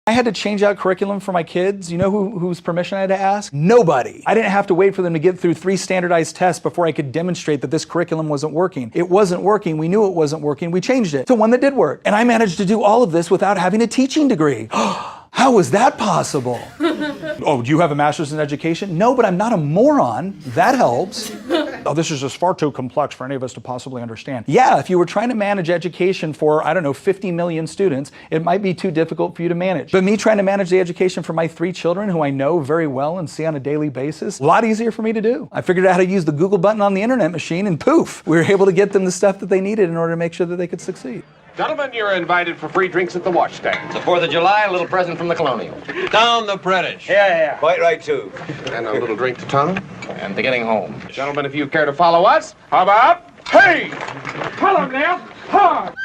I had to change out curriculum for my kids. You know whose permission I had to ask? Nobody. I didn't have to wait for them to get through 3 standardized tests before I could demonstrate that this curriculum wasn't working. It wasn't working. We knew it wasn't working. We changed it to one that did work. And I managed to do all of this without having a teaching degree. How was that possible? Oh, do you have a master's in education? No, but I'm not a moron. That helps. Oh, this is just far too complex for any of us to possibly understand. Yeah, if you were trying to manage education for, I don't know, 50 million students, it might be too difficult for you to manage. But me trying to manage the education for my 3 children, who I know very well and see on a daily basis, a lot easier for me to do. I figured out how to use the Google button on the internet machine, and poof, we were able to get them the stuff that they needed in order to make sure that they could succeed. Gentlemen, you're invited for free drinks at the washstand. It's the 4th of July, a little present from the Colonial. Down the British. Yeah. Quite right, too. And a little drink to Tom. And to getting home. Gentlemen, if you care to follow us, how about, hey! Follow now, hard!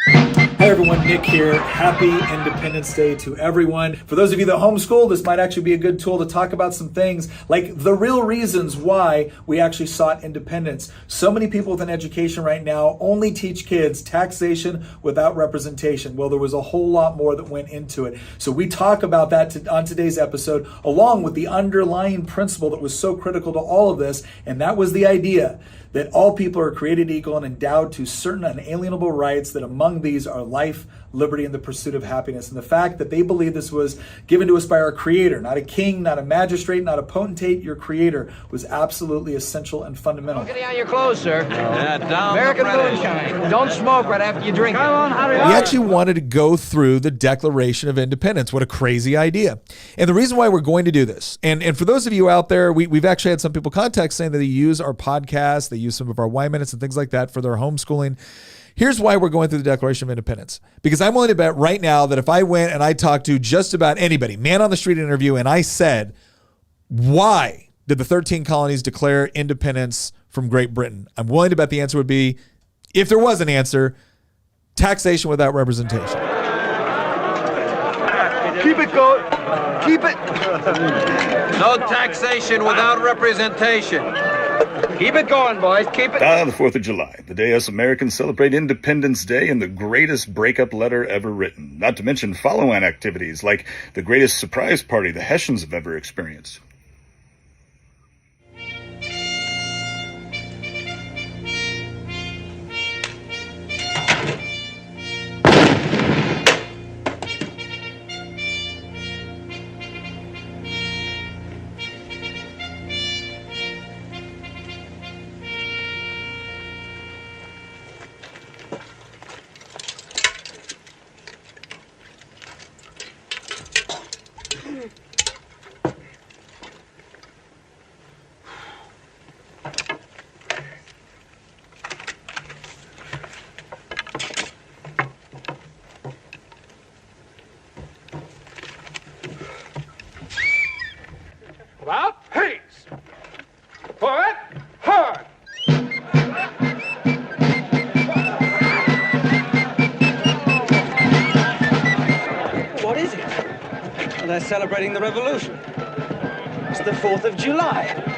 Hi everyone, Nick here. Happy Independence Day to everyone. For those of you that homeschool, this might actually be a good tool to talk about some things like the real reasons why we actually sought independence. So many people with an education right now only teach kids taxation without representation. Well, there was a whole lot more that went into it. So we talk about that on today's episode, along with the underlying principle that was so critical to all of this, and that was the idea that all people are created equal and endowed to certain unalienable rights, that among these are life, liberty, and the pursuit of happiness. And the fact that they believe this was given to us by our Creator, not a king, not a magistrate, not a potentate, your Creator, was absolutely essential and fundamental. Get on your clothes, sir. Yeah, down American the British. moonshine. Don't smoke right after you drink. Come on, hurry We actually wanted to go through the Declaration of Independence. What a crazy idea. And the reason why we're going to do this, and for those of you out there, we've actually had some people contact saying that they use our podcast, they use some of our Y Minutes and things like that for their homeschooling. Here's why we're going through the Declaration of Independence. Because I'm willing to bet right now that if I went and I talked to just about anybody, man on the street interview, and I said, why did the 13 colonies declare independence from Great Britain? I'm willing to bet the answer would be, if there was an answer, taxation without representation. Keep it going. Keep it. No taxation without representation. Keep it going, boys. Keep it. The 4th of July, the day us Americans celebrate Independence Day, and the greatest breakup letter ever written. Not to mention follow-on activities like the greatest surprise party the Hessians have ever experienced. About, hey! Forward, hard! What is it? Well, they're celebrating the revolution. It's the 4th of July.